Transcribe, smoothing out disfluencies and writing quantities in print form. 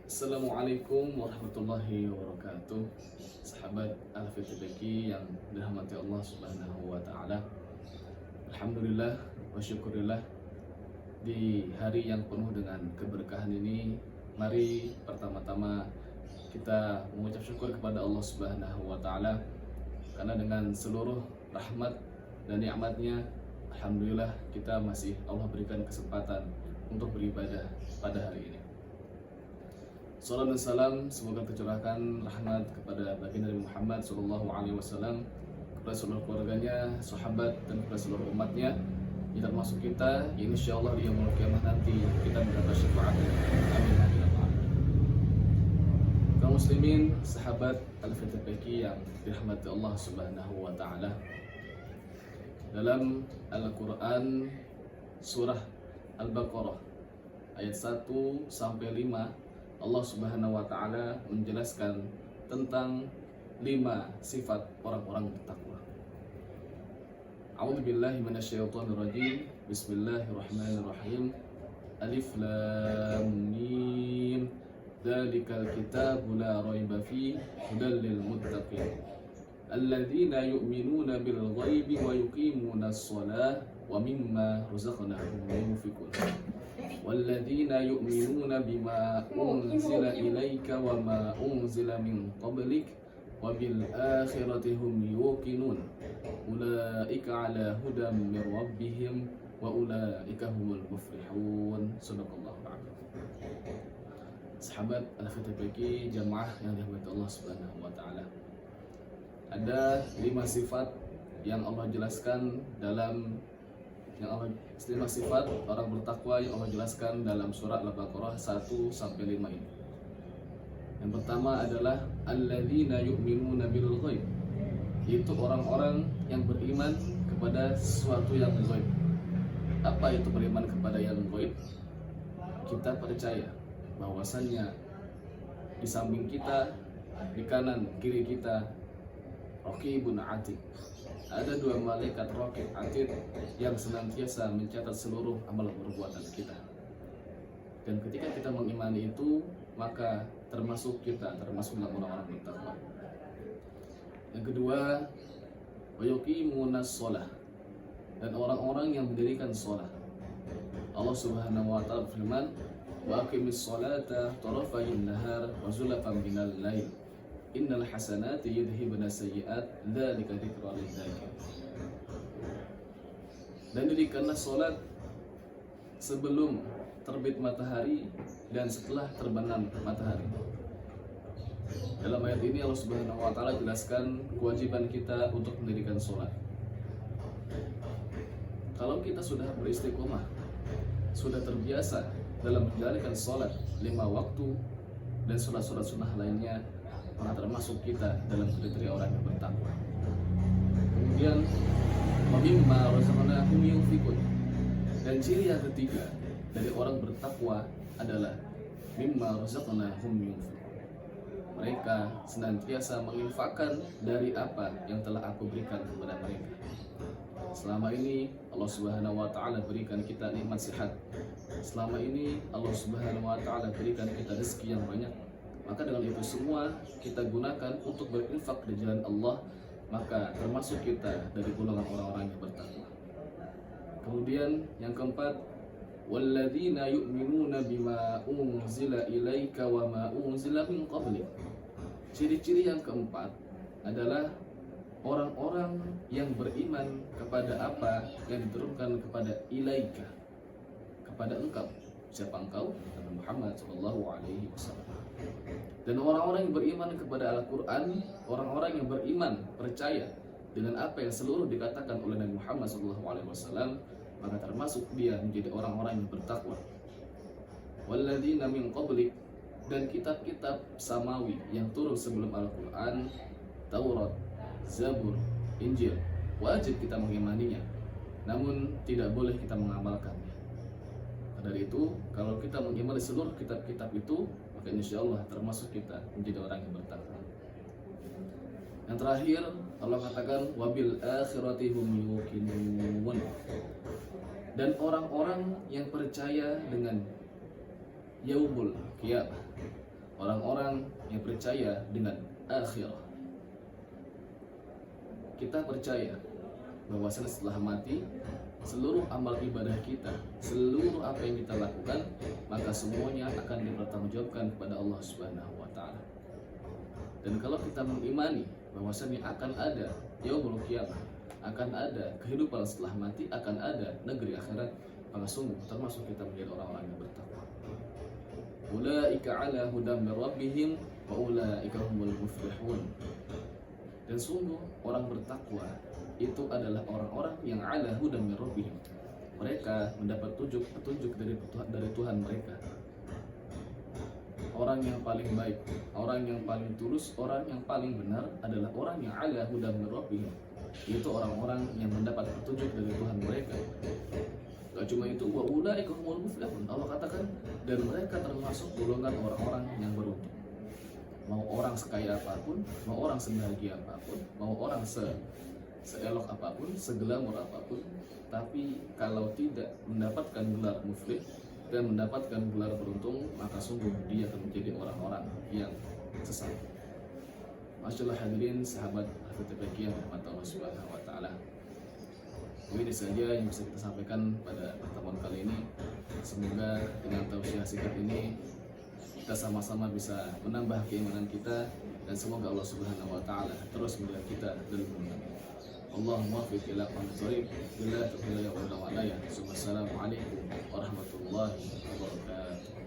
Assalamualaikum warahmatullahi wabarakatuh. Sahabat Al-Fitbaki yang dirahmati Allah Subhanahu wa taala. Alhamdulillah wa syukurillah, di hari yang penuh dengan keberkahan ini, mari pertama-tama kita mengucap syukur kepada Allah Subhanahu wa taala, karena dengan seluruh rahmat dan nikmatnya, alhamdulillah kita masih Allah berikan kesempatan untuk beribadah pada hari ini. Salam dan salam semoga tercurahkan rahmat kepada baginda Nabi Muhammad SAW, kepada seluruh keluarganya, sahabat, dan kepada seluruh umatnya, yang termasuk kita, yang insyaallah di yaumul qiyamah nanti kita mendapat syafaatnya. Amin amin amin. Kaum muslimin, sahabat Al-Fitbaki yang dirahmati Allah Subhanahu wa taala, dalam Al-Quran surah Al-Baqarah ayat 1 sampai 5, Allah Subhanahu wa taala menjelaskan tentang 5 sifat orang-orang bertakwa. A'udzubillahi minasyaitonirrajim. Bismillahirrahmanirrahim. Alif lam mim. Dzalikal kitabu la raiba fihi hudal lil muttaqin. Alladzina yu'minuna bil ghaibi wa yuqimuna as-salata wa mimma razaqnahum yunfiqun. والذين يؤمنون بما أنزل إليك وما أنزل من قبلك وبالآخرة هم يوقنون أولئك على هدى من ربهم وأولئك هم المفلحون. صدق الله العظيم. Sahabat Al-Fitbaki, jamaah yang dirahmati Allah Subhanahu wa taala, ada 5 sifat yang Allah jelaskan dalam 5 sifat orang bertakwa yang Allah jelaskan dalam surat Al-Baqarah 1 sampai 5 ini. Yang pertama adalah alladzina yu'minuna bil ghaib, yaitu orang-orang yang beriman kepada sesuatu yang ghaib. Apa itu beriman kepada yang ghaib? Kita percaya bahwasannya di samping kita, di kanan kiri kita, Raqibun Atid, ada 2 malaikat Raqib Atid yang senantiasa mencatat seluruh amal perbuatan kita. Dan ketika kita mengimani itu, maka termasuk dalam orang-orang bertakwa. Yang kedua, wa yuqimunas shalah, dan orang-orang yang mendirikan shalah. Allah Subhanahu wa taala berfirman, wa aqimis sholata tarafayn nahar wa zulfan minal lail. Innal hasanati yudhibuna sayyi'at dzalika dzikra lidzakir. Dan dirikanlah salat sebelum terbit matahari dan setelah terbenam matahari. Dalam ayat ini Allah Subhanahu wa taala jelaskan kewajiban kita untuk mendirikan salat. Kalau kita sudah beristiqomah, sudah terbiasa dalam menjalankan salat 5 waktu dan salat-salat sunnah lainnya, maka termasuk kita dalam kriteria orang yang bertakwa. Kemudian mimma razaqnahum yunfiqun, dan ciri yang ketiga dari orang bertakwa adalah mimma razaqnahum yunfiqun, mereka senantiasa menginfakkan dari apa yang telah aku berikan kepada mereka. Selama ini Allah Subhanahu wa taala berikan kita nikmat sehat. Selama ini Allah Subhanahu wa taala berikan kita rezeki yang banyak. Maka dengan itu semua kita gunakan untuk berinfak di jalan Allah, maka termasuk kita dari golongan orang-orang yang bertakwa. Kemudian yang keempat, walladzina yu'minuna bima unzila ilaika wa ma unzila min qablik. Ciri-ciri yang keempat adalah orang-orang yang beriman kepada apa yang diturunkan kepada ilaika, kepada engkau. Siapa engkau? Nabi Muhammad SAW. Dan orang-orang yang beriman kepada Al-Quran, orang-orang yang beriman, percaya dengan apa yang seluruh dikatakan oleh Nabi Muhammad SAW, maka termasuk dia menjadi orang-orang yang bertakwa. Walladzina min qablik, dan kitab-kitab samawi yang turun sebelum Al-Quran, Taurat, Zabur, Injil, wajib kita mengimaninya, namun tidak boleh kita mengamalkannya. Dari itu, kalau kita mengimani seluruh kitab-kitab itu, maka insya Allah termasuk kita menjadi orang yang bertakwa. Yang terakhir, Allah katakan wabil akhirati hum yuqinun, dan orang-orang yang percaya dengan yaumul qiyamah, orang-orang yang percaya dengan akhirah. Kita percaya bahwasanya setelah mati, seluruh amal ibadah kita, seluruh apa yang kita lakukan, maka semuanya akan dipertanggungjawabkan kepada Allah Subhanahu wa taala. Dan kalau kita mengimani bahwasanya akan ada yaumul qiyamah, akan ada kehidupan setelah mati, akan ada negeri akhirat, maka sungguh termasuk kita menjadi orang-orang yang bertakwa. Ulaika ala hudam min rabbihim wa ulaika humul muflihun. Dan sungguh orang bertakwa itu adalah orang-orang yang ala hudam min rabbihim. Mereka mendapat petunjuk dari Tuhan mereka. Orang yang paling baik, orang yang paling tulus, orang yang paling benar adalah orang yang ala hudam min rabbihim. Itu orang-orang yang mendapat petunjuk dari Tuhan mereka. Gak cuma itu, wa ulaika humul muflihun. Allah katakan, dan mereka termasuk golongan orang-orang yang beruntung. Mau orang sekaya apapun, mau orang sebahagia apapun, mau orang seelok apapun, seglamor apapun, tapi kalau tidak mendapatkan gelar muflih dan mendapatkan gelar beruntung, maka sungguh dia akan menjadi orang-orang yang sesat. Masyaallah hadirin sahabat Al-Fatihah rahmat Allah Subhanahu wa taala. Ini saja yang bisa kita sampaikan pada pertemuan kali ini. Semoga dengan tausiah singkat ini kita sama-sama bisa menambah keimanan kita, dan semoga Allah Subhanahu wa taala terus melihat kita dalam dunia. Allahumma waffiq ila aqwamit thoriq, bila taufiq wa hidayah. Wassalamu alaikum warahmatullahi wabarakatuh.